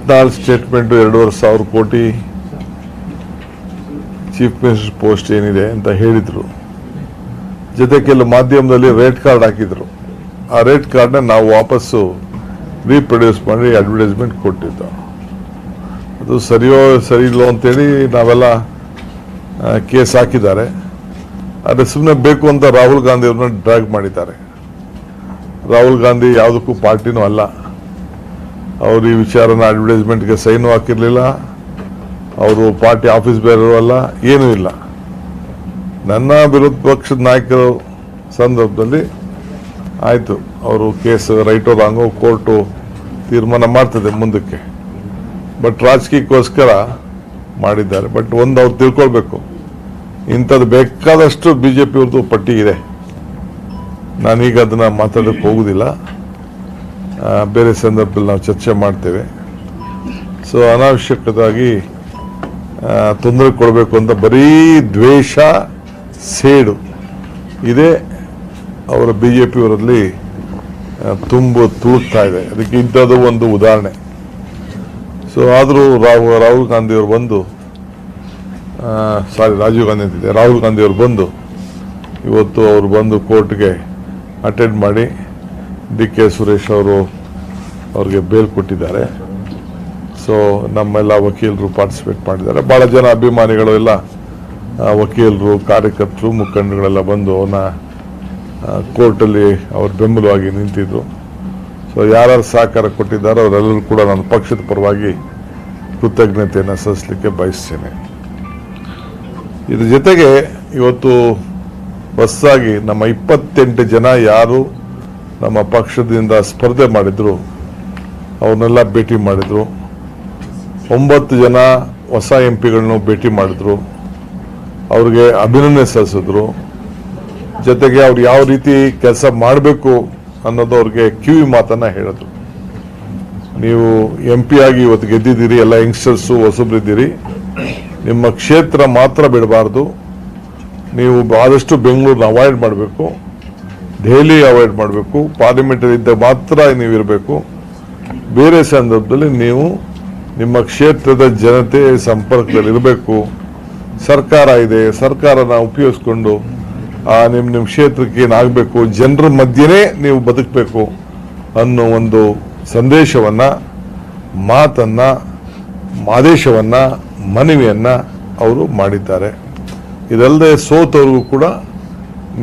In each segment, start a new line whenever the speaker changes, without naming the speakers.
Yatnal statement 2,500 ಕೋಟಿ chief minister post ಏನಿದೆ ಅಂತ ಹೇಳಿದರು. ಜೊತೆ ಕೆಲವು ಮಾಧ್ಯಮದಲ್ಲಿ ರೇಟ್ ಕಾರ್ಡ್ ಹಾಕಿದ್ರು. ಆ ರೇಟ್ ಕಾರ್ಡ್ನ ನಾವು ವಾಪಸ್ಸು ರೀಪ್ರೊಡ್ಯೂಸ್ ಮಾಡಿ ಅಡ್ವರ್ಟೈಸ್ಮೆಂಟ್ ಕೊಟ್ಟಿದ್ದು. ಅದು ಸರಿಯೋ ಸರಿ ಇಲ್ಲೋ ಅಂತೇಳಿ ನಾವೆಲ್ಲ ಕೇಸ್ ಹಾಕಿದ್ದಾರೆ. ಆದರೆ ಸುಮ್ಮನೆ ಬೇಕು ಅಂತ ರಾಹುಲ್ ಗಾಂಧಿ ಅವ್ರನ್ನ ಡ್ರ್ಯಾಗ್ ಮಾಡಿದ್ದಾರೆ. ರಾಹುಲ್ ಗಾಂಧಿ ಯಾವುದಕ್ಕೂ ಪಾರ್ಟಿನೂ ಅಲ್ಲ. ಅವರು ಈ ವಿಚಾರನ ಅಡ್ವರ್ಟೈಸ್ಮೆಂಟ್ಗೆ ಸೈನು ಹಾಕಿರಲಿಲ್ಲ. ಅವರು ಪಾರ್ಟಿ ಆಫೀಸ್ ಬೇರೆಯೂ ಅಲ್ಲ, ಏನೂ ಇಲ್ಲ. ನನ್ನ ವಿರೋಧ ಪಕ್ಷದ ನಾಯಕರ ಸಂದರ್ಭದಲ್ಲಿ ಆಯಿತು, ಅವರು ಕೇಸ್ ರೈಟೋ ರಾಂಗೋ ಕೋರ್ಟು ತೀರ್ಮಾನ ಮಾಡ್ತದೆ ಮುಂದಕ್ಕೆ. ಬಟ್ ರಾಜಕೀಯಕ್ಕೋಸ್ಕರ ಮಾಡಿದ್ದಾರೆ. ಬಟ್ ಒಂದು ಅವ್ರು ತಿಳ್ಕೊಳ್ಬೇಕು, ಇಂಥದ್ದು ಬೇಕಾದಷ್ಟು BJP ಅವ್ರದ್ದು ಪಟ್ಟಿ ಇದೆ. ನಾನೀಗ ಅದನ್ನು ಮಾತಾಡೋಕ್ಕೆ ಹೋಗುವುದಿಲ್ಲ, ಬೇರೆ ಸಂದರ್ಭದಲ್ಲಿ ನಾವು ಚರ್ಚೆ ಮಾಡ್ತೇವೆ. ಸೊ ಅನಾವಶ್ಯಕವಾಗಿ ತೊಂದರೆ ಕೊಡಬೇಕು ಅಂತ ಬರೀ ದ್ವೇಷ, ಸೇಡು ಇದೇ ಅವರ BJP ಅವರಲ್ಲಿ ತುಳುಕ್ತಾ ಇದೆ. ಅದಕ್ಕೆ ಇಂಥದ್ದು ಒಂದು ಉದಾಹರಣೆ. ಸೊ ಆದರೂ ರಾಹುಲ್ ಗಾಂಧಿಯವರು ಬಂದು ರಾಜೀವ್ ಗಾಂಧಿ ಅಂತಿದೆ, ರಾಹುಲ್ ಗಾಂಧಿಯವರು ಬಂದು ಇವತ್ತು ಅವರು ಬಂದು ಕೋರ್ಟ್ಗೆ ಅಟೆಂಡ್ ಮಾಡಿ DK ಸುರೇಶ್ ಅವ್ರಿಗೆ ಬೇಲ್ ಕೊಟ್ಟಿದ್ದಾರೆ. ಸೊ ನಮ್ಮೆಲ್ಲ ವಕೀಲರು ಪಾರ್ಟಿಸಿಪೇಟ್ ಮಾಡಿದ್ದಾರೆ. ಭಾಳ ಜನ ಅಭಿಮಾನಿಗಳು ಎಲ್ಲ ವಕೀಲರು, ಕಾರ್ಯಕರ್ತರು, ಮುಖಂಡಗಳೆಲ್ಲ ಬಂದು ಅವನ್ನ ಕೋರ್ಟಲ್ಲಿ ಅವ್ರ ಬೆಂಬಲವಾಗಿ ನಿಂತಿದ್ರು. ಸೊ ಯಾರ್ಯಾರು ಸಹಕಾರ ಕೊಟ್ಟಿದ್ದಾರೋ ಅವರೆಲ್ಲರೂ ಕೂಡ ನಾನು ಪಕ್ಷದ ಪರವಾಗಿ ಕೃತಜ್ಞತೆಯನ್ನು ಸಲ್ಲಿಸಲಿಕ್ಕೆ ಬಯಸ್ತೇನೆ. ಇದ್ರ ಜೊತೆಗೆ ಇವತ್ತು ಹೊಸದಾಗಿ ನಮ್ಮ 28 ಜನ ಯಾರು ನಮ್ಮ ಪಕ್ಷದಿಂದ ಸ್ಪರ್ಧೆ ಮಾಡಿದ್ರು ಅವ್ರನ್ನೆಲ್ಲ ಭೇಟಿ ಮಾಡಿದ್ರು. 9 ಜನ ಹೊಸ MP ಗಳನ್ನೂ ಭೇಟಿ ಮಾಡಿದ್ರು. ಅವ್ರಿಗೆ ಅಭಿನಂದನೆ ಸಲ್ಲಿಸಿದ್ರು. ಜೊತೆಗೆ ಅವ್ರು ಯಾವ ರೀತಿ ಕೆಲಸ ಮಾಡಬೇಕು ಅನ್ನೋದು ಅವ್ರಿಗೆ ಕಿವಿ ಮಾತನ್ನ ಹೇಳಿದ್ರು. ನೀವು MP ಆಗಿ ಇವತ್ತು ಗೆದ್ದಿದ್ದೀರಿ, ಎಲ್ಲ ಯಂಗ್ಸ್ಟರ್ಸು ಹೊಸಬ್ರಿದ್ದೀರಿ, ನಿಮ್ಮ ಕ್ಷೇತ್ರ ಮಾತ್ರ ಬಿಡಬಾರ್ದು. ನೀವು ಆದಷ್ಟು ಬೆಂಗಳೂರನ್ನ ಅವಾಯ್ಡ್ ಮಾಡಬೇಕು, ದೆಹಲಿ ಅವಾಯ್ಡ್ ಮಾಡಬೇಕು, ಪಾರ್ಲಿಮೆಂಟಲ್ಲಿ ಇದ್ದ ಮಾತ್ರ ನೀವು ಇರಬೇಕು. ಬೇರೆ ಸಂದರ್ಭದಲ್ಲಿ ನೀವು ನಿಮ್ಮ ಕ್ಷೇತ್ರದ ಜನತೆ ಸಂಪರ್ಕದಲ್ಲಿ ಇರಬೇಕು. ಸರ್ಕಾರ ಇದೆ, ಸರ್ಕಾರನ ಉಪಯೋಗಿಸ್ಕೊಂಡು ನಿಮ್ಮ ಕ್ಷೇತ್ರಕ್ಕೆ ಏನಾಗಬೇಕು, ಜನರ ಮಧ್ಯೆನೇ ನೀವು ಬದುಕಬೇಕು ಅನ್ನೋ ಒಂದು ಸಂದೇಶವನ್ನ, ಮಾತನ್ನ, ಆದೇಶವನ್ನ, ಮನವಿಯನ್ನ ಅವರು ಮಾಡಿದ್ದಾರೆ. ಇದಲ್ಲದೆ ಸೋತವ್ರಿಗೂ ಕೂಡ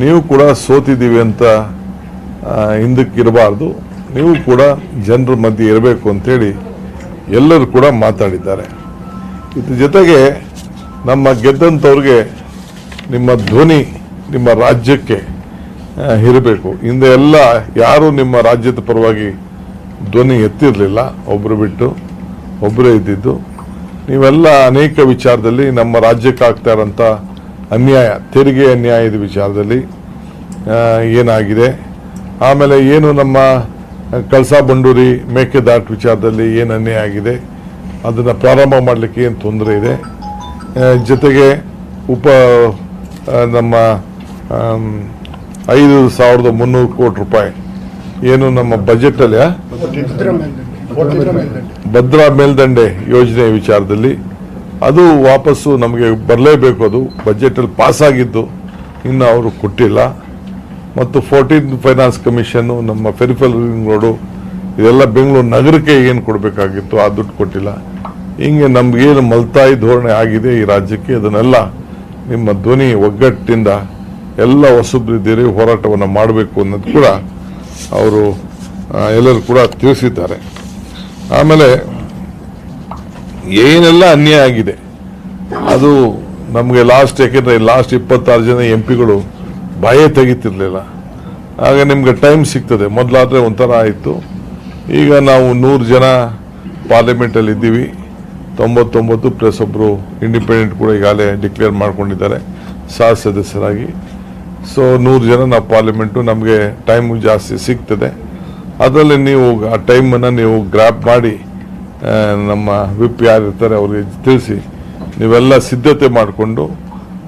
ನೀವು ಕೂಡ ಸೋತಿದ್ದೀವಿ ಅಂತ ಹಿಂದಕ್ಕಿರಬಾರ್ದು, ನೀವು ಕೂಡ ಜನರ ಮಧ್ಯೆ ಇರಬೇಕು ಅಂತೇಳಿ ಎಲ್ಲರೂ ಕೂಡ ಮಾತಾಡಿದ್ದಾರೆ. ಇದ್ರ ಜೊತೆಗೆ ನಮ್ಮ ಗೆದ್ದಂಥವ್ರಿಗೆ ನಿಮ್ಮ ಧ್ವನಿ ನಿಮ್ಮ ರಾಜ್ಯಕ್ಕೆ ಇರಬೇಕು. ಹಿಂದೆ ಎಲ್ಲ ಯಾರು ನಿಮ್ಮ ರಾಜ್ಯದ ಪರವಾಗಿ ಧ್ವನಿ ಎತ್ತಿರಲಿಲ್ಲ, ಒಬ್ಬರು ಬಿಟ್ಟು ಒಬ್ಬರೇ ಇದ್ದಿದ್ದು. ನೀವೆಲ್ಲ ಅನೇಕ ವಿಚಾರದಲ್ಲಿ ನಮ್ಮ ರಾಜ್ಯಕ್ಕೆ ಆಗ್ತಾ ಇರೋಂಥ ಅನ್ಯಾಯ, ತೆರಿಗೆ ಅನ್ಯಾಯದ ವಿಚಾರದಲ್ಲಿ ಏನಾಗಿದೆ, ಆಮೇಲೆ ಏನು ನಮ್ಮ ಕಳಸಾ ಬಂಡೂರಿ ಮೇಕೆದಾಟು ವಿಚಾರದಲ್ಲಿ ಏನು ಅನ್ಯಾಯ ಆಗಿದೆ, ಅದನ್ನು ಪ್ರಾರಂಭ ಮಾಡಲಿಕ್ಕೆ ಏನು ತೊಂದರೆ ಇದೆ, ಜೊತೆಗೆ ನಮ್ಮ 5,300 ಕೋಟಿ ರೂಪಾಯಿ ಏನು ನಮ್ಮ ಬಜೆಟಲ್ಲಿ ಭದ್ರಾ ಮೇಲ್ದಂಡೆ ಯೋಜನೆ ವಿಚಾರದಲ್ಲಿ ಅದು ವಾಪಸ್ಸು ನಮಗೆ ಬರಲೇಬೇಕು. ಅದು ಬಜೆಟಲ್ಲಿ ಪಾಸ್ ಆಗಿದ್ದು ಇನ್ನು ಅವರು ಕೊಟ್ಟಿಲ್ಲ. ಮತ್ತು 14th ಫೈನಾನ್ಸ್ ಕಮಿಷನ್ನು, ನಮ್ಮ ಫೆರಿಫಲ್ ರಿಂಗ್ ರೋಡು, ಇದೆಲ್ಲ ಬೆಂಗಳೂರು ನಗರಕ್ಕೆ ಏನು ಕೊಡಬೇಕಾಗಿತ್ತು ಆ ದುಡ್ಡು ಕೊಟ್ಟಿಲ್ಲ. ಹಿಂಗೆ ನಮಗೇನು ಮಲ್ತಾಯಿ ಧೋರಣೆ ಆಗಿದೆ ಈ ರಾಜ್ಯಕ್ಕೆ, ಅದನ್ನೆಲ್ಲ ನಿಮ್ಮ ಧ್ವನಿ ಒಗ್ಗಟ್ಟಿಂದ ಎಲ್ಲ ಹೊಸಬ್ರಿದ್ದೀರಿ, ಹೋರಾಟವನ್ನು ಮಾಡಬೇಕು ಅನ್ನೋದು ಕೂಡ ಅವರು ಎಲ್ಲರೂ ಕೂಡ ತಿಳಿಸಿದ್ದಾರೆ. ಆಮೇಲೆ ಏನೆಲ್ಲ ಅನ್ಯಾಯ ಆಗಿದೆ ಅದು ನಮಗೆ ಯಾಕೆಂದರೆ ಲಾಸ್ಟ್ 26 ಜನ MP ಬಾಯೇ ತೆಗಿತಿರ್ಲಿಲ್ಲ. ಆಗ ನಿಮ್ಗೆ ಟೈಮ್ ಸಿಗ್ತದೆ. ಮೊದಲಾದರೆ ಒಂಥರ ಆಯಿತು. ಈಗ ನಾವು 100 ಜನ ಪಾರ್ಲಿಮೆಂಟಲ್ಲಿ ಇದ್ದೀವಿ, 99 ಪ್ಲಸ್ ಒಬ್ಬರು ಇಂಡಿಪೆಂಡೆಂಟ್ ಕೂಡ ಈಗಾಗಲೇ ಡಿಕ್ಲೇರ್ ಮಾಡ್ಕೊಂಡಿದ್ದಾರೆ ಸದಸ್ಯರಾಗಿ. ಸೊ 100 ಜನ ನಾವು ಪಾರ್ಲಿಮೆಂಟು, ನಮಗೆ ಟೈಮು ಜಾಸ್ತಿ ಸಿಗ್ತದೆ. ಅದರಲ್ಲಿ ನೀವು ಆ ಟೈಮನ್ನು ನೀವು ಗ್ರ್ಯಾಪ್ ಮಾಡಿ ನಮ್ಮ ವಿಪ್ ಯಾರಿರ್ತಾರೆ ಅವ್ರಿಗೆ ತಿಳಿಸಿ ನೀವೆಲ್ಲ ಸಿದ್ಧತೆ ಮಾಡಿಕೊಂಡು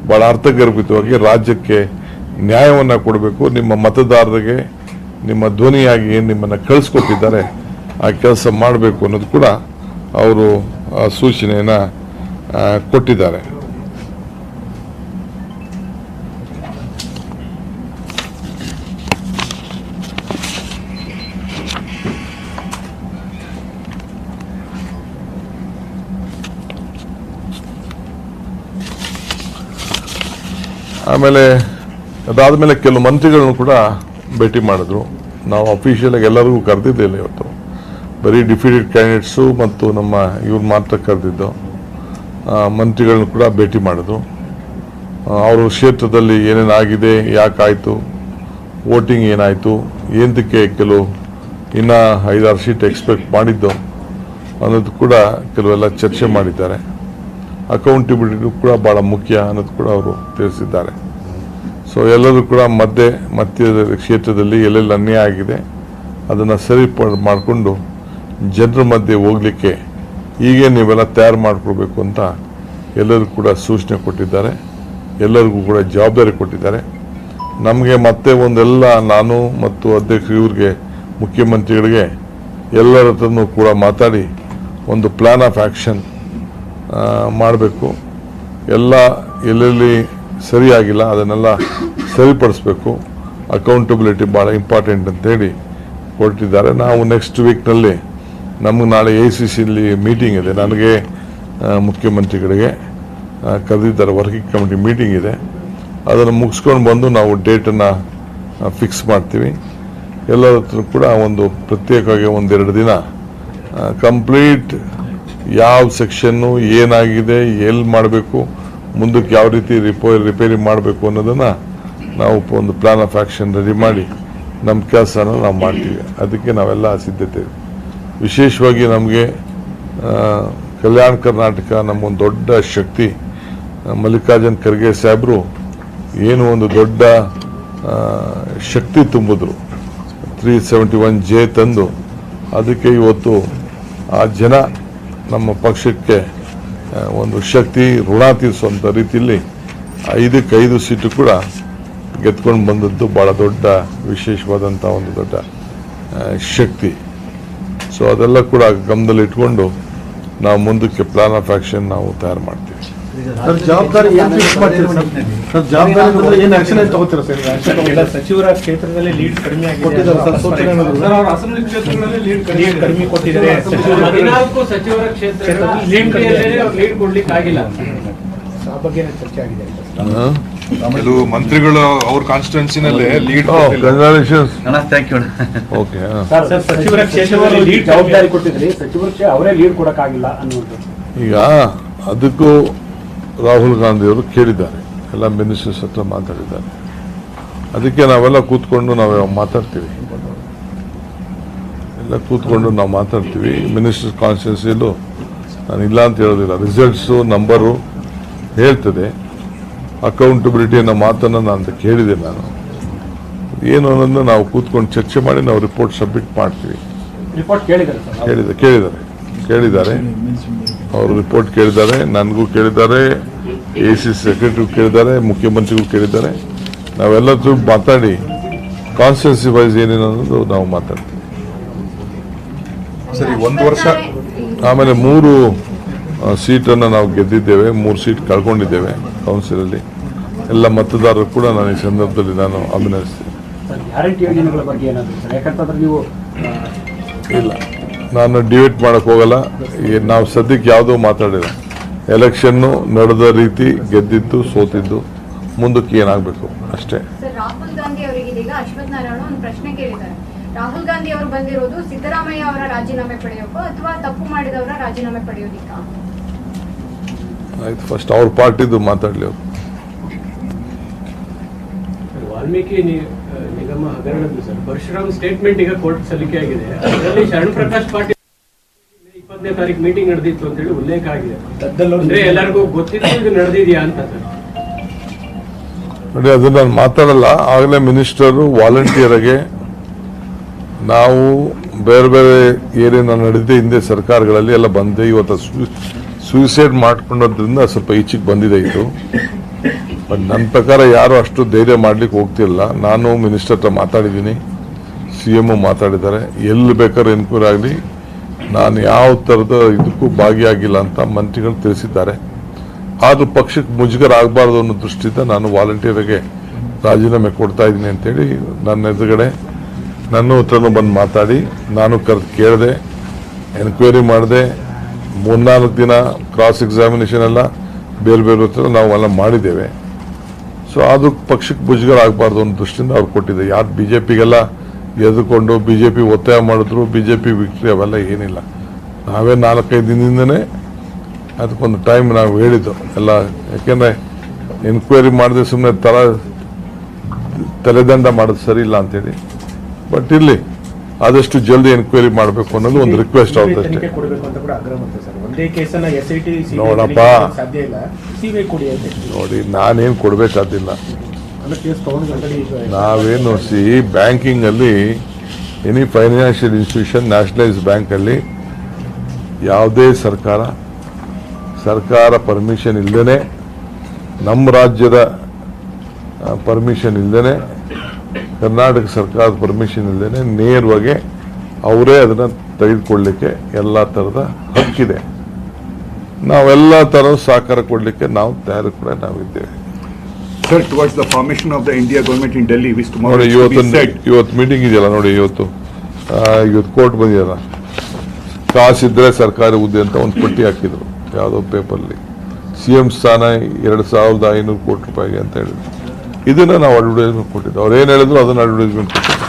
ಭಾಳ ಅರ್ಥಗರ್ಭಿತವಾಗಿ ರಾಜ್ಯಕ್ಕೆ ನ್ಯಾಯವನ್ನು ಕೊಡಬೇಕು. ನಿಮ್ಮ ಮತದಾರರಿಗೆ ನಿಮ್ಮ ಧ್ವನಿಯಾಗಿ ಏನು ನಿಮ್ಮನ್ನು ಕಳಿಸ್ಕೊಟ್ಟಿದ್ದಾರೆ ಆ ಕೆಲಸ ಮಾಡಬೇಕು ಅನ್ನೋದು ಕೂಡ ಅವರು ಸೂಚನೆಯನ್ನು ಕೊಟ್ಟಿದ್ದಾರೆ. ಆಮೇಲೆ ಅದಾದಮೇಲೆ ಕೆಲವು ಮಂತ್ರಿಗಳನ್ನು ಕೂಡ ಭೇಟಿ ಮಾಡಿದ್ರು. ನಾವು ಅಫಿಷಿಯಲಾಗಿ ಎಲ್ಲರಿಗೂ ಕರೆದಿದ್ದಿಲ್ಲ ಇವತ್ತು, ಬರೀ ಡಿಫೀಟೆಡ್ ಕ್ಯಾಂಡಿಡೇಟ್ಸು ಮತ್ತು ನಮ್ಮ ಇವ್ರು ಮಾತ್ರ ಕರೆದಿದ್ದು. ಮಂತ್ರಿಗಳನ್ನು ಕೂಡ ಭೇಟಿ ಮಾಡಿದ್ರು. ಅವರು ಕ್ಷೇತ್ರದಲ್ಲಿ ಏನೇನಾಗಿದೆ, ಯಾಕಾಯಿತು, ವೋಟಿಂಗ್ ಏನಾಯಿತು, ಏನಕ್ಕೆ ಕೆಲವು ಇನ್ನೂ 5-6 ಸೀಟ್ ಎಕ್ಸ್ಪೆಕ್ಟ್ ಮಾಡಿದ್ದು ಅನ್ನೋದು ಕೂಡ ಕೆಲವೆಲ್ಲ ಚರ್ಚೆ ಮಾಡಿದ್ದಾರೆ. ಅಕೌಂಟಬಿಲಿಟಿ ಕೂಡ ಭಾಳ ಮುಖ್ಯ ಅನ್ನೋದು ಕೂಡ ಅವರು ತಿಳಿಸಿದ್ದಾರೆ. ಸೊ ಎಲ್ಲರೂ ಕೂಡ ಮಧ್ಯ ಕ್ಷೇತ್ರದಲ್ಲಿ ಎಲ್ಲೆಲ್ಲಿ ಅನ್ಯಾಯ ಆಗಿದೆ ಅದನ್ನು ಸರಿ ಮಾಡಿಕೊಂಡು ಜನರ ಮಧ್ಯೆ ಹೋಗಲಿಕ್ಕೆ ಹೀಗೆ ನೀವೆಲ್ಲ ತಯಾರು ಮಾಡಿಕೊಡ್ಬೇಕು ಅಂತ ಎಲ್ಲರಿಗೂ ಕೂಡ ಸೂಚನೆ ಕೊಟ್ಟಿದ್ದಾರೆ. ಎಲ್ಲರಿಗೂ ಕೂಡ ಜವಾಬ್ದಾರಿ ಕೊಟ್ಟಿದ್ದಾರೆ. ನಮಗೆ ಮತ್ತೆ ಒಂದೆಲ್ಲ ನಾನು ಮತ್ತು ಅಧ್ಯಕ್ಷರು ಇವ್ರಿಗೆ ಮುಖ್ಯಮಂತ್ರಿಗಳಿಗೆ ಎಲ್ಲರ ಹತ್ರನೂ ಕೂಡ ಮಾತಾಡಿ ಒಂದು ಪ್ಲಾನ್ ಆಫ್ ಆ್ಯಕ್ಷನ್ ಮಾಡಬೇಕು. ಎಲ್ಲ ಎಲ್ಲೆಲ್ಲಿ ಸರಿಯಾಗಿಲ್ಲ ಅದನ್ನೆಲ್ಲ ಸರಿಪಡಿಸ್ಬೇಕು. ಅಕೌಂಟಬಿಲಿಟಿ ಭಾಳ ಇಂಪಾರ್ಟೆಂಟ್ ಅಂತೇಳಿ ಕೊಟ್ಟಿದ್ದಾರೆ. ನಾವು ನೆಕ್ಸ್ಟ್ ವೀಕ್ನಲ್ಲಿ ನಮಗೆ ನಾಳೆ ACCಲಿ ಮೀಟಿಂಗ್ ಇದೆ. ನನಗೆ ಮುಖ್ಯಮಂತ್ರಿಗಳಿಗೆ ಕರೆದಿದ್ದಾರೆ, ವರ್ಕಿಂಗ್ ಕಮಿಟಿ ಮೀಟಿಂಗ್ ಇದೆ. ಅದನ್ನು ಮುಗಿಸ್ಕೊಂಡು ಬಂದು ನಾವು ಡೇಟನ್ನು ಫಿಕ್ಸ್ ಮಾಡ್ತೀವಿ. ಎಲ್ಲರ ಹತ್ರ ಕೂಡ ಒಂದು ಪ್ರತ್ಯೇಕವಾಗಿ 1-2 ದಿನ ಕಂಪ್ಲೀಟ್ ಯಾವ ಸೆಕ್ಷನ್ನು ಏನಾಗಿದೆ, ಎಲ್ಲಿ ಮಾಡಬೇಕು, ಮುಂದಕ್ಕೆ ಯಾವ ರೀತಿ ರಿಪೇರಿ ಮಾಡಬೇಕು ಅನ್ನೋದನ್ನು ನಾವು ಒಂದು ಪ್ಲಾನ್ ಆಫ್ ಆ್ಯಕ್ಷನ್ ರೆಡಿ ಮಾಡಿ ನಮ್ಮ ಕೆಲಸನ ನಾವು ಮಾಡ್ತೀವಿ. ಅದಕ್ಕೆ ನಾವೆಲ್ಲ ಸಿದ್ಧತೆ. ವಿಶೇಷವಾಗಿ ನಮಗೆ ಕಲ್ಯಾಣ ಕರ್ನಾಟಕ ನಮಗೊಂದು ದೊಡ್ಡ ಶಕ್ತಿ. ಮಲ್ಲಿಕಾರ್ಜುನ್ ಖರ್ಗೆ ಸಾಹೇಬರು ಏನು ಒಂದು ದೊಡ್ಡ ಶಕ್ತಿ ತುಂಬಿದ್ರು, 371J ತಂದು. ಅದಕ್ಕೆ ಇವತ್ತು ಆ ಜನ ನಮ್ಮ ಪಕ್ಷಕ್ಕೆ ಒಂದು ಶಕ್ತಿ ಋಣ ತೀರಿಸುವಂಥ ರೀತಿಯಲ್ಲಿ 5 ಸೀಟು ಕೂಡ ಗೆದ್ಕೊಂಡು ಬಂದದ್ದು ಭಾಳ ದೊಡ್ಡ ವಿಶೇಷವಾದಂಥ ಒಂದು ದೊಡ್ಡ ಶಕ್ತಿ. ಸೊ ಅದೆಲ್ಲ ಕೂಡ ಗಮನದಲ್ಲಿ ಇಟ್ಕೊಂಡು ನಾವು ಮುಂದಕ್ಕೆ ಪ್ಲಾನ್ ಆಫ್ ಆ್ಯಕ್ಷನ್ ನಾವು ತಯಾರು ಮಾಡ್ತೀವಿ.
ಜವಾಬ್ದಾರಿ
ಸಚಿವರ ಕ್ಷೇತ್ರದಲ್ಲಿ ಲೀಡ್ ಕಡಿಮೆ ಆಗಿದೆ. 14 ಸಚಿವರ ಕ್ಷೇತ್ರದಲ್ಲಿ ಲೀಡ್ ಕೊಡ್ಲಿಕ್ಕೆ ಆಗಿಲ್ಲ. ಆ ಬಗ್ಗೆ ಚರ್ಚೆ ಆಗಿದೆ.
ಕೆಲವು ಮಂತ್ರಿಗಳು ಅವ್ರ ಕಾನ್ಸ್ಟಿಟ್ಯೂನ್ಸಿನಲ್ಲೇ ಲೀಡ್
ಓಕೆ.
ಸಚಿವರ ಕ್ಷೇತ್ರದಲ್ಲಿ ಲೀಡ್ ಜವಾಬ್ದಾರಿ ಕೊಟ್ಟಿದ್ರಿ, ಸಚಿವರಿಗೆ ಅವರೇ ಲೀಡ್ ಕೊಡಕ್ಕಾಗಿಲ್ಲ ಅನ್ನುವಂಥದ್ದು.
ಈಗ ಅದಕ್ಕೂ ರಾಹುಲ್ ಗಾಂಧಿಯವರು ಕೇಳಿದ್ದಾರೆ, ಎಲ್ಲ ಮಿನಿಸ್ಟರ್ಸ್ ಹತ್ರ ಮಾತಾಡಿದ್ದಾರೆ. ಅದಕ್ಕೆ ನಾವೆಲ್ಲ ಕೂತ್ಕೊಂಡು ನಾವು ಮಾತಾಡ್ತೀವಿ, ಮಿನಿಸ್ಟರ್ ಕಾನ್ಸ್ಟಿಟ್ಯೂನ್ಸಿಯಲ್ಲೂ ನಾನು ಇಲ್ಲ ಅಂತ ಹೇಳೋದಿಲ್ಲ. ರಿಸಲ್ಟ್ಸು ನಂಬರು ಹೇಳ್ತದೆ. ಅಕೌಂಟಬಿಲಿಟಿ ಅನ್ನೋ ಮಾತನ್ನು ನಾನು ಕೇಳಿದೆ. ನಾನು ಏನು ಅನ್ನೋದನ್ನ ನಾವು ಕೂತ್ಕೊಂಡು ಚರ್ಚೆ ಮಾಡಿ ನಾವು ರಿಪೋರ್ಟ್ ಸಬ್ಮಿಟ್ ಮಾಡ್ತೀವಿ. ಕೇಳಿದ್ದಾರೆ ಅವರು ರಿಪೋರ್ಟ್ ಕೇಳಿದ್ದಾರೆ, ನನಗೂ ಕೇಳಿದ್ದಾರೆ, ACC ಸೆಕ್ರೆಟರಿಗೂ ಕೇಳಿದ್ದಾರೆ, ಮುಖ್ಯಮಂತ್ರಿಗೂ ಕೇಳಿದ್ದಾರೆ. ನಾವೆಲ್ಲರೂ ಮಾತಾಡಿ ಕಾನ್ಸ್ಟಿಟ್ಯೂನ್ಸಿ ವೈಸ್ ಏನೇನು ಅನ್ನೋದು ನಾವು ಮಾತಾಡ್ತೀವಿ.
ಸರಿ, 1 ವರ್ಷ
ಆಮೇಲೆ 3 ಸೀಟನ್ನು ನಾವು ಗೆದ್ದಿದ್ದೇವೆ, 3 ಸೀಟ್ ಕಳ್ಕೊಂಡಿದ್ದೇವೆ ಕೌನ್ಸಿಲಲ್ಲಿ. ಎಲ್ಲ ಮತದಾರರು ಕೂಡ ನಾನು ಈ ಸಂದರ್ಭದಲ್ಲಿ ನಾನು ಅಭಿನಂದಿಸ್ತೀನಿ. ಇಲ್ಲ, ನಾನು ಡಿಬೇಟ್ ಮಾಡಕ್ಕೆ ಹೋಗಲ್ಲ. ನಾವು ಸದ್ಯಕ್ಕೆ ಯಾವುದೋ ಮಾತಾಡಿಲ್ಲ. ಎಲೆಕ್ಷನ್ನು ನಡೆದ ರೀತಿ, ಗೆದ್ದಿದ್ದು, ಸೋತಿದ್ದು, ಮುಂದಕ್ಕೆ ಏನಾಗಬೇಕು ಅಷ್ಟೇ.
ರಾಹುಲ್ ಗಾಂಧಿ ಅವರಿಗೆ ಇದೀಗ ಅಶ್ವಥ್ ನಾರಾಯಣ ಒಂದು ಪ್ರಶ್ನೆ ಕೇಳಿದ್ದಾರೆ. ರಾಹುಲ್ ಗಾಂಧಿ ಅವರು ಬಂದಿರೋದು ಸಿದ್ದರಾಮಯ್ಯ ಅವರ ರಾಜೀನಾಮೆ ಪಡೆಯೋಕೋ ಅಥವಾ ತಪ್ಪು ಮಾಡಿದವರ ರಾಜೀನಾಮೆ ಪಡೆಯೋದಿಕ್ಕ?
ಆಯ್ತು, ಫಸ್ಟ್ ಅವ್ರ ಪಾರ್ಟಿದು ಮಾತಾಡ್ಲಿ ಅವರು.
ವಾಲ್ಮೀಕಿ ನಿಗಮ ಹಗರಣದ್ದು ಸರ್ ಪರಶುರಾಮ್ ಸ್ಟೇಟ್ಮೆಂಟ್ ಈಗ ಕೋರ್ಟ್ ಸಲ್ಲಿಕೆ ಆಗಿದೆ. ಅದರಲ್ಲಿ ಶರಣ್ ಪ್ರಕಾಶ್ ಪಾಟೀಲ್ 20ನೇ ತಾರೀಕು ಮೀಟಿಂಗ್ ನಡೆದಿತ್ತು ಅಂತ ಹೇಳಿ ಉಲ್ಲೇಖ ಆಗಿದೆ. ಅಂದ್ರೆ ಎಲ್ಲರಿಗೂ ಗೊತ್ತಿತ್ತು ಇದು ನಡೆದಿದೆಯಾ ಅಂತ ಸರ್?
ನೋಡಿ, ಅದನ್ನ ನಾನು ಮಾತಾಡಲ್ಲ. ಆಗಲೇ ಮಿನಿಸ್ಟರು ವಾಲಂಟಿಯರ್ಗೆ ನಾವು ಬೇರೆ ಬೇರೆ ಏನೇನು ನಡೆದಿದೆ ಹಿಂದೆ ಸರ್ಕಾರಗಳಲ್ಲಿ ಎಲ್ಲ ಬಂದೆ, ಇವತ್ತು ಸೂಸೈಡ್ ಮಾಡ್ಕೊಂಡೋದ್ರಿಂದ ಸ್ವಲ್ಪ ಈಚೆಗೆ ಬಂದಿದೆ ಇದು. ಬಟ್ ನನ್ನ ಪ್ರಕಾರ ಯಾರು ಅಷ್ಟು ಧೈರ್ಯ ಮಾಡ್ಲಿಕ್ಕೆ ಹೋಗ್ತಿಲ್ಲ. ನಾನು ಮಿನಿಸ್ಟರ್ ಹತ್ರ ಮಾತಾಡಿದ್ದೀನಿ, CM ಮಾತಾಡಿದ್ದಾರೆ. ಎಲ್ಲಿ ಬೇಕಾದ್ರೂ ಎನ್ಕ್ವೈರಿ ಆಗಲಿ, ನಾನು ಯಾವ ಥರದ ಇದಕ್ಕೂ ಭಾಗಿಯಾಗಿಲ್ಲ ಅಂತ ಮಂತ್ರಿಗಳು ತಿಳಿಸಿದ್ದಾರೆ. ಆದರೂ ಪಕ್ಷಕ್ಕೆ ಮುಜುಗರ ಆಗಬಾರ್ದು ಅನ್ನೋ ದೃಷ್ಟಿಯಿಂದ ನಾನು ವಾಲಂಟಿಯರ್ಗೆ ರಾಜೀನಾಮೆ ಕೊಡ್ತಾ ಇದ್ದೀನಿ ಅಂತೇಳಿ ನನ್ನ ಎದುರುಗಡೆ ನನ್ನ ಹತ್ರನೂ ಬಂದು ಮಾತಾಡಿ ನಾನು ಕರೆದು ಕೇಳಿದೆ, ಎನ್ಕ್ವೈರಿ ಮಾಡಿದೆ. 3-4 ದಿನ ಕ್ರಾಸ್ ಎಕ್ಸಾಮಿನೇಷನ್ ಎಲ್ಲ ಬೇರೆ ಬೇರೆ ಹತ್ರ ನಾವು ಎಲ್ಲ ಮಾಡಿದ್ದೇವೆ. ಸೊ ಅದು ಪಕ್ಷಕ್ಕೆ ಮುಜುಗರ ಆಗಬಾರ್ದು ಅನ್ನೋ ದೃಷ್ಟಿಯಿಂದ ಅವ್ರು ಕೊಟ್ಟಿದ್ದೆ. ಯಾರು BJPಗೆಲ್ಲ ಎದುರ್ಕೊಂಡು BJP ಒತ್ತಾಯ ಮಾಡಿದ್ರು, BJP ವಿಕ್ಟ್ರಿ ಅವೆಲ್ಲ ಏನಿಲ್ಲ. ನಾವೇ 4-5 ದಿನದಿಂದನೇ ಅದಕ್ಕೊಂದು ಟೈಮ್ ನಾವು ಹೇಳಿದ್ದು ಎಲ್ಲ. ಯಾಕೆಂದರೆ ಎನ್ಕ್ವೈರಿ ಮಾಡಿದ್ರೆ ಸುಮ್ಮನೆ ತಲೆದಂಡ ಮಾಡೋದು ಸರಿ ಇಲ್ಲ ಅಂತೇಳಿ. ಬಟ್ ಇಲ್ಲಿ ಆದಷ್ಟು ಜಲ್ದಿ ಎನ್ಕ್ವೈರಿ ಮಾಡಬೇಕು ಅನ್ನೋದು ಒಂದು ರಿಕ್ವೆಸ್ಟ್ ಆಗುತ್ತೆ. ನೋಡಪ್ಪ, ನೋಡಿ ನಾನೇನು ಕೊಡಬೇಕಾದಿಲ್ಲ. ನಾವೇನು ಬ್ಯಾಂಕಿಂಗ್ ಅಲ್ಲಿ any financial institution, nationalise bank ಅಲ್ಲಿ ಯಾವುದೇ ಸರ್ಕಾರ ಪರ್ಮಿಷನ್ ಇಲ್ಲದೇನೆ, ನಮ್ಮ ರಾಜ್ಯದ ಪರ್ಮಿಷನ್ ಇಲ್ಲದೇನೆ, ಕರ್ನಾಟಕ ಸರ್ಕಾರದ ಪರ್ಮಿಷನ್ ಇಲ್ಲದೇನೆ ನೇರವಾಗಿ ಅವರೇ ಅದನ್ನು ತೆಗೆದುಕೊಳ್ಳಲಿಕ್ಕೆ ಎಲ್ಲ ಥರದ ಹಕ್ಕಿದೆ. ನಾವೆಲ್ಲ ಥರದ ಸಹಕಾರ ಕೊಡಲಿಕ್ಕೆ ನಾವು ತಯಾರು ಕೂಡ ನಾವಿದ್ದೇವೆ.
Sir, towards the formation of the India government in Delhi, which tomorrow
ನೋಡಿ,
is to be said.
ಇವತ್ತು ಮೀಟಿಂಗ್ ಇದೆಯಲ್ಲ ನೋಡಿ, ಇವತ್ತು ಕೋರ್ಟ್ ಬಂದಿದೆಯಲ್ಲ, ಕಾಸಿದ್ರೆ ಸರ್ಕಾರಿ ಹುದ್ದೆ ಅಂತ ಒಂದು ಪಟ್ಟಿ ಹಾಕಿದ್ರು ಯಾವುದೋ ಪೇಪರ್ಲಿ. CM ಸ್ಥಾನ 2,500 ಕೋಟಿ ರೂಪಾಯಿಗೆ ಅಂತ ಹೇಳಿದ್ರು. ಇದನ್ನ ನಾವು ಅಡ್ವರ್ಟೈಸ್ಮೆಂಟ್ ಕೊಟ್ಟಿದ್ದು. ಅವ್ರು ಏನು ಹೇಳಿದ್ರು ಅದನ್ನ ಅಡ್ವರ್ಟೈಸ್ಮೆಂಟ್ ಕೊಟ್ಟಿದ್ದು.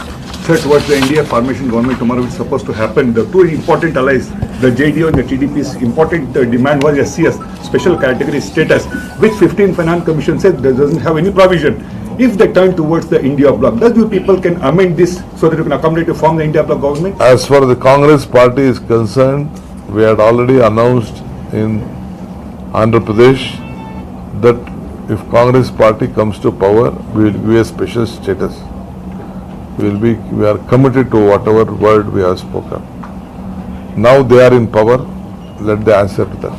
Sir, towards the India formation government tomorrow, which is supposed to happen, the two important allies, the JDO and the TDP's important demand was SCS, special category status, which 15 Finance Commission said doesn't have any provision. If they turn towards the India bloc, does you people can amend this so that you can accommodate to form the India bloc government?
As far as the Congress party is concerned, we had already announced in Andhra Pradesh that if Congress party comes to power, we will give a special status. We are committed to whatever word we have spoken. Now they are in power, let the answer to that.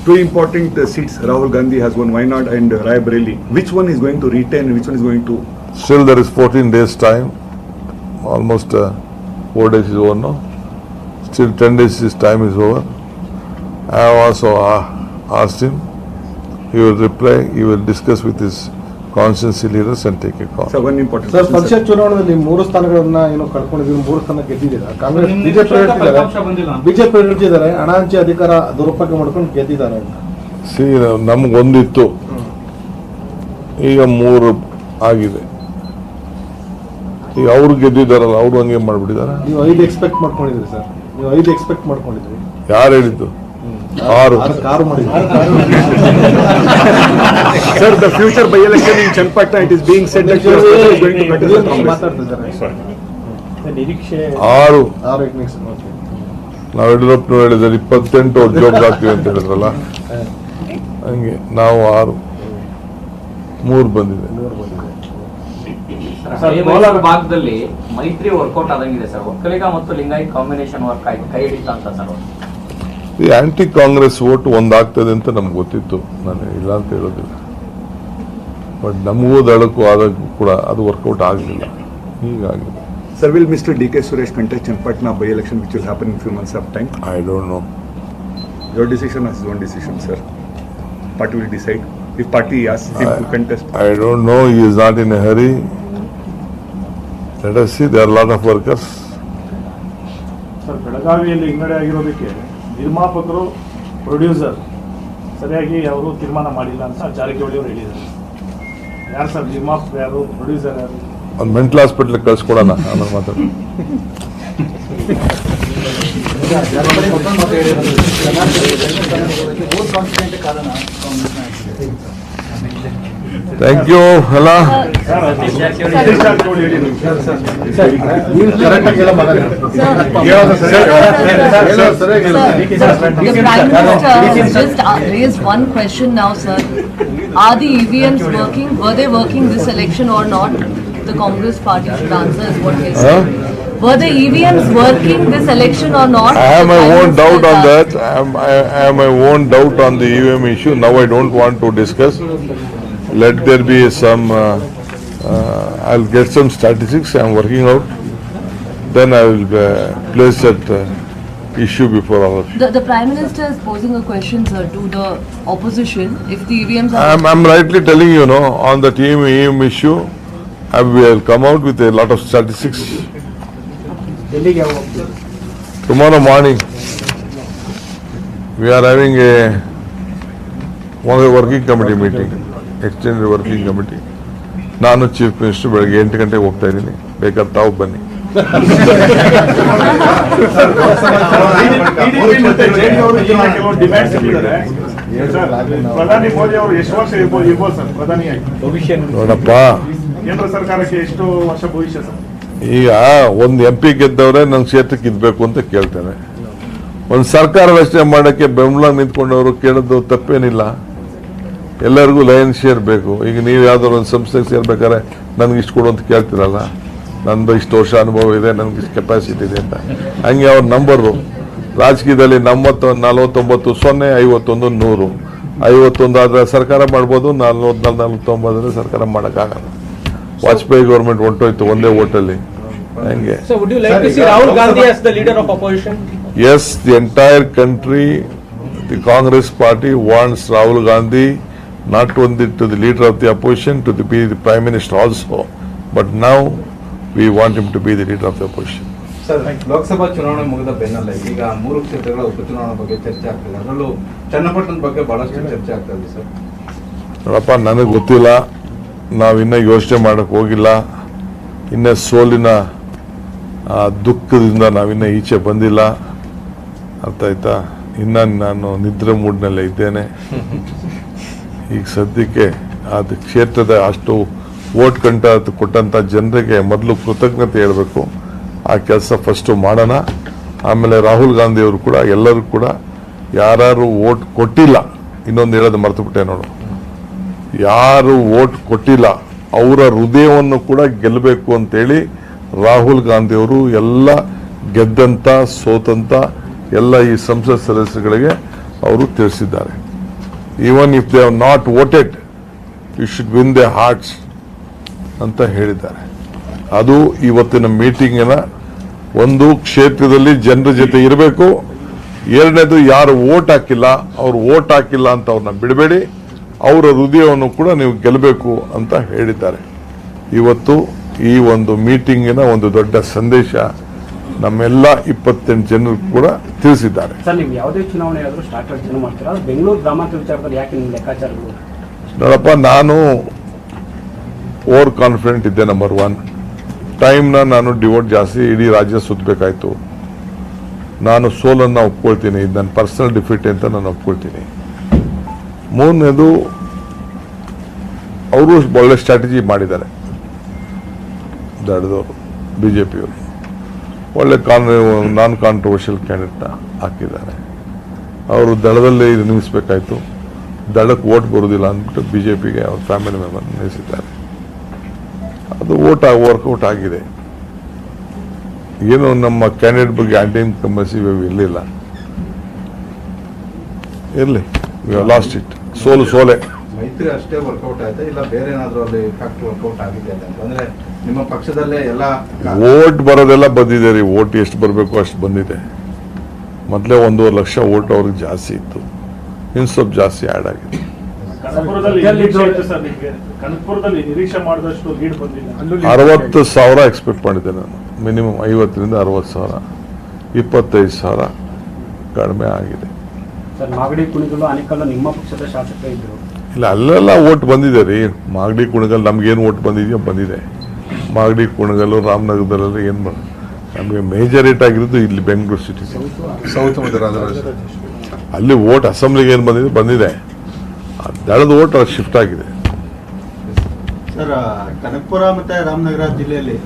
Two important seats Rahul Gandhi has won, Wayanad and Rai Bareli. Which one is going to retain and which one is going to?
Still there is 14 days time, almost 4 days is over now. Still 10 days his time is over. I have also asked him, he will reply, he will discuss with his constituency leaders and take a call.
So one important
sir,
question,
ಪರಿಷತ್ ಚುನಾವಣೆಯಲ್ಲಿ 3 ಸ್ಥಾನಗಳನ್ನ ಏನೋ ಕಳ್ಕೊಂಡಿದ್ದೀವಿ, 3 ಸ್ಥಾನ ಗೆದ್ದಿದ್ದೀರಾ. Congress BJP ಹೇಳ್ತಿದ್ದಾರೆ ಹಣ ಹಂಚಿ ಅಧಿಕಾರ ದುರುಪಯೋಗ ಮಾಡ್ಕೊಂಡು ಗೆದ್ದಿದ್ದಾರೆ ಅಂತ.
ನಮಗೊಂದಿತ್ತು, ಈಗ 3 ಆಗಿದೆ. ಈಗ ಅವ್ರು ಗೆದ್ದಿದ್ದಾರಲ್ಲ, ಅವ್ರು ಹಂಗೆ ಮಾಡ್ಬಿಟ್ಟಿದ್ದಾರೆ.
ನೀವು 5 ಎಕ್ಸ್ಪೆಕ್ಟ್ ಮಾಡ್ಕೊಂಡಿದ್ರಿ ಸರ್, ನೀವು 5 ಎಕ್ಸ್ಪೆಕ್ಟ್ ಮಾಡ್ಕೊಂಡಿದ್ರಿ.
ಯಾರು ಹೇಳಿದ್ದು? 6
ಕಾರು ಮಾಡಿದ್ರಿ.
Sir, the future by-election in Chenapatna, it is being said that your brother is going to contest the Congress.
ಮಾತಾಡ್ತಿದ್ದಾರೆ.
6
6 ಎಕ್ನಿಕ್ಸ್.
ನಾವು ಯಡಿಯೂರಪ್ಪನವ್ರು ಹೇಳಿದ್ರೆ 28 ಉದ್ಯೋಗ ಆಗ್ತೀವಿ ಅಂತ ಹೇಳಿದ್ರಲ್ಲ, ಹಂಗೆ ನಾವು 6, 3 ಬಂದಿದೆ.
ಕೋಲಾರ ಭಾಗದಲ್ಲಿ ಮೈತ್ರಿ ವರ್ಕೌಟ್ ಆದಂಗಿದೆ ಸರ್. ಒಕ್ಕಲಿಗ ಮತ್ತು ಲಿಂಗಾಯತ್ ಕಾಂಬಿನೇಷನ್ ವರ್ಕ್ ಆಯ್ತು, ಕೈ ಹಿಡಿತ ಅಂತ ಸರ್.
ಈ ಆಂಟಿ ಕಾಂಗ್ರೆಸ್ ಓಟ್ ಒಂದಾಗ್ತದೆ ಅಂತ ನಮ್ಗೆ ಗೊತ್ತಿತ್ತು, ನಾನು ಇಲ್ಲ ಅಂತ ಹೇಳೋದಿಲ್ಲ. ಬಟ್ ನಮಗೂ ದಳಕ್ಕೂ ಆದಾಗೂ ಕೂಡ ಅದು ವರ್ಕೌಟ್ ಆಗಲಿಲ್ಲ, ಹೀಗಾಗಿದೆ.
Sir, will Mr. D.K. Suresh contest Chenapatna by-election which will happen in few months of time?
I don't know.
Your decision is his own decision, sir. Party will decide. If party asks him to contest.
I don't know, he is not in a hurry. Let us see, there are a lot of workers.
Sir, ಬೆಳಗಾವಿಯಲ್ಲಿ ಹಿನ್ನಡೆ ಆಗಿರೋದಕ್ಕೆ ನಿರ್ಮಾಪಕರು, producer ಸರಿಯಾಗಿ ಅವರು ತೀರ್ಮಾನ ಮಾಡಿಲ್ಲ ಅಂತ ಜಾರಕಿಹೊಳಿ ಅವರು ಹೇಳಿದ್ದಾರೆ. ಯಾರು ಸರ್ ನಿರ್ಮಾಪಕ, ಯಾರು ಪ್ರೊಡ್ಯೂಸರ್, ಯಾರು?
ಒಂದು ಮೆಂಟಲ್ ಹಾಸ್ಪಿಟ್ಲಿಗೆ ಕಳ್ಸ್ಕೊಡೋಣ, ಆಮೇಲೆ ಮಾತಾಡೋಣ. ಥ್ಯಾಂಕ್ ಯು ಎಲ್ಲ.
ಸತೀಶ್ ಜಾರಕಿಹೊಳಿ ಹೇಳಿದ್ರು.
ನೀವು ಕರೆಕ್ಟ್ ಆಗಿ ಎಲ್ಲ ಮಾತಾಡಿ.
The Prime Minister just raised one question now, sir. Are the EVMs working? Were they working this election or not? The Congress party should answer is what they said. Were the EVMs working this election or not?
I have my
The Prime
own
Minister
doubt on
has
that. I have my own doubt on the EVM issue. Now I don't want to discuss. Let there be some, I'll get some statistics I am working out. Then I will place that issue before all of you.
The Prime Minister is posing a question, sir, to the opposition. If the EVMs are...
I'm rightly telling you, no, on the EVM issue, I will come out with a lot of statistics. Tomorrow morning, we are having one working committee meeting, extended working committee. ನಾನು chief minister ಬೆಳಗ್ಗೆ 8 ಗಂಟೆಗೆ ಹೋಗ್ತಾ ಇದ್ದೀನಿ, ಬೇಕಾದ್ರೆ ತಾವು ಬನ್ನಿ.
ಪ್ರಧಾನಿ ಮೋದಿ ಅವರು ಎಷ್ಟು ವರ್ಷ ಇರ್ಬೋದು ಸರ್ ಪ್ರಧಾನಿಯಾಗಿ?
ನೋಡಪ್ಪ,
ಕೇಂದ್ರ ಸರ್ಕಾರಕ್ಕೆ ಎಷ್ಟು ವರ್ಷ ಭವಿಷ್ಯ ಸರ್?
ಈಗ ಒಂದು MP ಗೆದ್ದವ್ರೆ ನನ್ನ ಕ್ಷೇತ್ರಕ್ಕೆ ಇದ್ಬೇಕು ಅಂತ ಕೇಳ್ತಾರೆ. ಒಂದು ಸರ್ಕಾರ ರಚನೆ ಮಾಡೋಕ್ಕೆ ಬೆಂಬಲ ನಿಂತ್ಕೊಂಡವರು ಕೇಳೋದು ತಪ್ಪೇನಿಲ್ಲ. ಎಲ್ಲರಿಗೂ ಲೈನ್ ಶೇರ್ ಬೇಕು. ಈಗ ನೀವು ಯಾವ್ದಾದ್ರು ಒಂದು ಸಂಸ್ಥೆಗೆ ಸೇರ್ಬೇಕಾದ್ರೆ ನನ್ಗೆ ಇಷ್ಟು ಕೊಡು ಅಂತ ಕೇಳ್ತಿರಲ್ಲ. ನಂದು ಇಷ್ಟು ವರ್ಷ ಅನುಭವ ಇದೆ, ನನ್ಗೆ ಇಷ್ಟು ಕೆಪಾಸಿಟಿ ಇದೆ ಅಂತ. ಹಂಗೆ ಅವ್ರ ನಂಬರು ರಾಜಕೀಯದಲ್ಲಿ 49, 0, 51, 100. 51 ಆದ್ರೆ ಸರ್ಕಾರ ಮಾಡ್ಬೋದು, 44, 49 ಸರ್ಕಾರ ಮಾಡೋಕ್ಕಾಗಲ್ಲ. ವಾಜಪೇಯಿ ಗೌರ್ಮೆಂಟ್ ಹೊಂಟೋಯ್ತು ಒಂದೇ ಓಟಲ್ಲಿ. ಹಂಗೆ
So would you like to see Rahul Gandhi as the leader of opposition?
Yes, the entire country, the Congress party wants Rahul Gandhi not only to the leader of the opposition, to be the Prime Minister also, but now we want him to be the leader of the opposition.
Sir, Lok Sabha ಚುನಾವಣೆ ಮುಗಿದ ಬೆನ್ನಲ್ಲೇ ಈಗ 3 ಕ್ಷೇತ್ರಗಳ ಉಪಚುನಾವಣೆ ಬಗ್ಗೆ ಚರ್ಚೆ ಆಗ್ತಿದೆ. ಅದರಲ್ಲೂ ಚನ್ನಪಟ್ಟಣದ ಬಗ್ಗೆ ಬಹಳಷ್ಟು ಚರ್ಚೆ ಆಗ್ತಾ ಇದೆ ಸರ್.
ನೋಡಪ್ಪ, ನನಗೆ ಗೊತ್ತಿಲ್ಲ, ನಾವಿನ್ನ ಯೋಚನೆ ಮಾಡಕ್ಕೆ ಹೋಗಿಲ್ಲ. ಇನ್ನ ಸೋಲಿನ ದುಃಖದಿಂದ ನಾವಿನ್ನ ಈಚೆ ಬಂದಿಲ್ಲ. ಅರ್ಥ ಆಯ್ತಾ? ಇನ್ನ ನಾನು ನಿದ್ರೆ ಮೂಡ್ನಲ್ಲೇ ಇದ್ದೇನೆ. ಈಗ ಸದ್ಯಕ್ಕೆ ಅದು ಕ್ಷೇತ್ರದ ಅಷ್ಟು ವೋಟ್ ಕೊಟ್ಟಂತ ಜನರಿಗೆ ಮೊದಲು ಕೃತಜ್ಞತೆ ಹೇಳಬೇಕು. ಆ ಕೆಲಸ ಫಸ್ಟು ಮಾಡೋಣ. ಆಮೇಲೆ ರಾಹುಲ್ ಗಾಂಧಿ ಅವರು ಕೂಡ ಎಲ್ಲರೂ ಕೂಡ ಯಾರು ವೋಟ್ ಕೊಟ್ಟಿಲ್ಲ, ಇನ್ನೊಂದು ಹೇಳೋದು ಮರ್ತುಬಿಟ್ಟೆ ನೋಡು, ಯಾರು ವೋಟ್ ಕೊಟ್ಟಿಲ್ಲ ಅವರ ಹೃದಯವನ್ನು ಕೂಡ ಗೆಲ್ಲಬೇಕು ಅಂತೇಳಿ ರಾಹುಲ್ ಗಾಂಧಿ ಅವರು ಎಲ್ಲ ಗೆದ್ದಂತ ಸೋತಂತ ಎಲ್ಲ ಈ ಸಂಸತ್ ಸದಸ್ಯರುಗಳಿಗೆ ಅವರು ತಿಳಿಸಿದ್ದಾರೆ. Even if they have not voted, you should win their hearts ಅಂತ ಹೇಳಿದ್ದಾರೆ. ಅದು ಇವತ್ತಿನ ಮೀಟಿಂಗಿನ ಒಂದು ಕ್ಷೇತ್ರದಲ್ಲಿ ಜನರ ಜೊತೆ ಇರಬೇಕು. ಎರಡನೇದು, ಯಾರು ವೋಟ್ ಹಾಕಿಲ್ಲ ಅವ್ರು ವೋಟ್ ಹಾಕಿಲ್ಲ ಅಂತ ಅವ್ರನ್ನ ಬಿಡಬೇಡಿ, ಅವರ ಹೃದಯವನ್ನು ಕೂಡ ನೀವು ಗೆಲ್ಲಬೇಕು ಅಂತ ಹೇಳಿದ್ದಾರೆ. ಇವತ್ತು ಈ ಒಂದು ಮೀಟಿಂಗಿನ ಒಂದು ದೊಡ್ಡ ಸಂದೇಶ ನಮ್ಮೆಲ್ಲ 28 ಜನರು ಕೂಡ ತಿಳಿಸಿದ್ದಾರೆ.
ಸರ್, ನೀವು ಯಾವುದೇ ಚುನಾವಣೆ ಆದರೂ ಸ್ಟಾರ್ಟ್ ಜನ ಮಾಡ್ತೀರಾ? ಬೆಂಗಳೂರು ಗ್ರಾಮಾಂತರ ವಿಚಾರದಲ್ಲಿ ಯಾಕೆ ನಿಮ್ಮ ಲೆಕ್ಕಾಚಾರಗಳು?
ನೋಡಪ್ಪ, ನಾನು ಓವರ್ ಕಾನ್ಫಿಡೆಂಟ್ ಇದ್ದೆ. ನಂಬರ್ 1, ಟೈಮ್ನ ನಾನು ಡಿವೋಟ್ ಜಾಸ್ತಿ ಇಡೀ ರಾಜ್ಯ ಸುತ್ತಬೇಕಾಯ್ತು. ನಾನು ಸೋಲನ್ನು ಒಪ್ಕೊಳ್ತೀನಿ, ಇದು ನನ್ನ ಪರ್ಸನಲ್ ಡಿಫಿಟ್ ಅಂತ ನಾನು ಒಪ್ಕೊಳ್ತೀನಿ. ಮೂರನೇದು, ಅವರು ಒಳ್ಳೆ ಸ್ಟ್ರಾಟಜಿ ಮಾಡಿದ್ದಾರೆ ದಳದವರು, ಬಿಜೆಪಿಯವರು ಒಳ್ಳೆ ನಾನ್ ಕಾಂಟ್ರವರ್ಷಿಯಲ್ ಕ್ಯಾಂಡಿಡೇಟ್ನ ಹಾಕಿದ್ದಾರೆ. ಅವರು ದಳದಲ್ಲಿ ನಿಲ್ಲಿಸಬೇಕಾಯ್ತು, ದಳಕ್ಕೆ ವೋಟ್ ಬರುವುದಿಲ್ಲ ಅಂದ್ಬಿಟ್ಟು ಬಿಜೆಪಿಗೆ ಅವ್ರ ಫ್ಯಾಮಿಲಿ ಮೆಂಬರ್ ನಿಲ್ಲಿಸಿದ್ದಾರೆ. ಅದು ವರ್ಕೌಟ್ ಆಗಿದೆ. ಏನು ನಮ್ಮ ಕ್ಯಾಂಡಿಡೇಟ್ ಬಗ್ಗೆ ಆಂಟಿ ಇನ್ಕಂಬನ್ಸಿ ಇರಲಿಲ್ಲ, ಇರಲಿ, ಲಾಸ್ಟ್ ಇಟ್. ಸೋಲೆ
ಮೈತ್ರಿ ಅಷ್ಟೇ ವರ್ಕೌಟ್ ಆಯ್ತಾ, ಇಲ್ಲ ಬೇರೆ ಏನಾದ್ರು ಅಲ್ಲಿ ಫ್ಯಾಕ್ಟ್ ವರ್ಕೌಟ್ ಆಗಿದೆ ಅಂದ್ರೆ ನಿಮ್ಮ ಪಕ್ಷದಲ್ಲೇ ಎಲ್ಲ
ವೋಟ್ ಬರೋದೆಲ್ಲ ಬಂದಿದೆ ರೀ. ವೋಟ್ ಎಷ್ಟು ಬರಬೇಕು ಅಷ್ಟು ಬಂದಿದೆ. ಮೊದಲೇ 1.5 ಲಕ್ಷ ವೋಟ್ ಅವ್ರಿಗೆ ಜಾಸ್ತಿ ಇತ್ತು, ಇನ್ನು ಸ್ವಲ್ಪ ಜಾಸ್ತಿ ಆ್ಯಡ್ ಆಗಿದೆ.
ಕನಕಪುರದಲ್ಲಿ ನಿರೀಕ್ಷೆ ಮಾಡಿದಷ್ಟು ಲೀಡ್ ಬಂದಿಲ್ಲ.
60,000 ಎಕ್ಸ್ಪೆಕ್ಟ್ ಮಾಡಿದ್ದೆ ನಾನು. ಮಿನಿಮಮ್ 50,000 ರಿಂದ 60,000, 25,000 ಕಡಿಮೆ ಆಗಿದೆ.
ಸರ್, ಮಾಗಡಿ ಕುಣಿಗಲ್ಲು ಆನೇಕಲ್ಲು ನಿಮ್ಮ ಪಕ್ಷದ ಶಾಸಕರು ಇದ್ರು.
ಇಲ್ಲ, ಅಲ್ಲೆಲ್ಲ ವೋಟ್ ಬಂದಿದೆ ರೀ. ಮಾಗಡಿ ಕುಣಗಲ್ ನಮ್ಗೇನು ವೋಟ್ ಬಂದಿದೆಯೋ ಬಂದಿದೆ. ಮಾಗಡಿ ಕುಣಗಲ್ಲು ರಾಮನಗರದಲ್ಲೆಲ್ಲ ಏನು ನಮಗೆ ಮೇಜರ್ ರೇಟ್ ಆಗಿರೋದು ಇಲ್ಲಿ ಬೆಂಗಳೂರು ಸಿಟಿ
ಸೌತ್
ಅಲ್ಲಿ ವೋಟ್ ಅಸೆಂಬ್ಲಿಗೆ ಏನು ಬಂದಿದೆ. ದಳದ ವೋಟ್ ಶಿಫ್ಟ್ ಆಗಿದೆ.
ಸರ್, ಕನಕಪುರ ಮತ್ತೆ ರಾಮನಗರ ಜಿಲ್ಲೆಯಲ್ಲಿ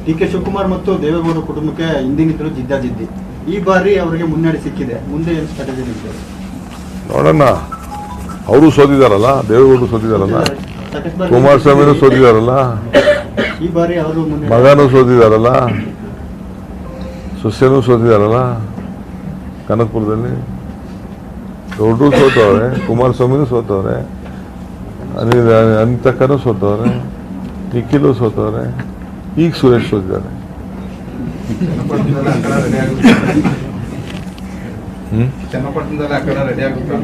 ಡಿ ಕೆ ಶಿವಕುಮಾರ್ ಮತ್ತು ದೇವೇಗೌಡ ಕುಟುಂಬಕ್ಕೆ ಹಿಂದಿನಿಂದಲೂ ಜಿದ್ದಾಜಿದ್ದಿ. ಈ ಬಾರಿ ಅವರಿಗೆ ಮುನ್ನಡೆ ಸಿಕ್ಕಿದೆ. ಮುಂದೆ ಏನು ಸ್ಟ್ರಾಟಜಿ ನಿಂತಿದೆ
ನೋಡೋಣ. ಅವರು ಸೋತಿದಾರಲ್ಲ, ದೇವೇಗೌಡರು ಸೋತಿದಾರಲ್ಲ, ಕುಮಾರಸ್ವಾಮಿನೂ ಸೋತಿದಾರಲ್ಲ,
ಈ ಬಾರಿ ಅವರು
ಮಗನೂ ಸೋತಿದಾರಲ್ಲ, ಸೊಸೆನೂ ಸೋತಿದಾರಲ್ಲ. ಕನಕಪುರದಲ್ಲಿ ದೊಡ್ಡರು ಸೋತವ್ರೆ, ಕುಮಾರಸ್ವಾಮಿನೂ ಸೋತವ್ರೆ, ಅನಿತಕ್ಕನೂ ಸೋತವ್ರೆ, ನಿಖಿಲು ಸೋತವ್ರೆ, ಈಗ ಸುರೇಶ್ ಸೋತಿದ್ದಾರೆ.
ಚನ್ನಪಟ್ಟಣದಲ್ಲಿ ಆ ಕಡೆ ರೆಡಿ ಆಗುತ್ತೆ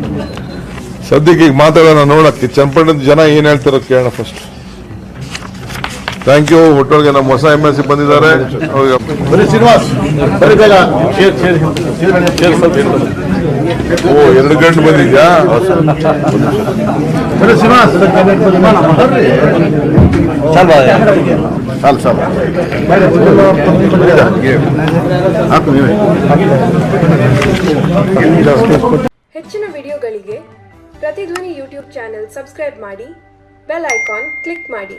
ಸದ್ಯಕ್ಕೆ ಈಗ ಮಾತಾಡೋಣ, ನೋಡಕ್ಕೆ ಚನ್ನಪಟ್ಟಣದ ಜನ ಏನ್ ಹೇಳ್ತಾರೋ ಕೇಳೋಣ ಫಸ್ಟ್. Thank you. ಒಟ್ಟೊಳಗೆ ನಮ್ಮ ಹೊಸ MLC ಬಂದಿದ್ದಾರೆ.
ಬರೀ ಶ್ರೀನಿವಾಸ್ ಬರೀ ಬೇಗ
ಓ 2 ಗಂಟೆ ಬಂದಿದ್ಯಾ?
ಬರೀ ಶ್ರೀನಿವಾಸ್ ಸಾಲು ಹಾಕು ನೀವೇ.
ಹೆಚ್ಚಿನ ವಿಡಿಯೋಗಳಿಗೆ ಪ್ರತಿಧ್ವನಿ ಯೂಟ್ಯೂಬ್ ಚಾನೆಲ್ ಸಬ್ಸ್ಕ್ರೈಬ್ ಮಾಡಿ, ಬೆಲ್ ಐಕಾನ್ ಕ್ಲಿಕ್ ಮಾಡಿ.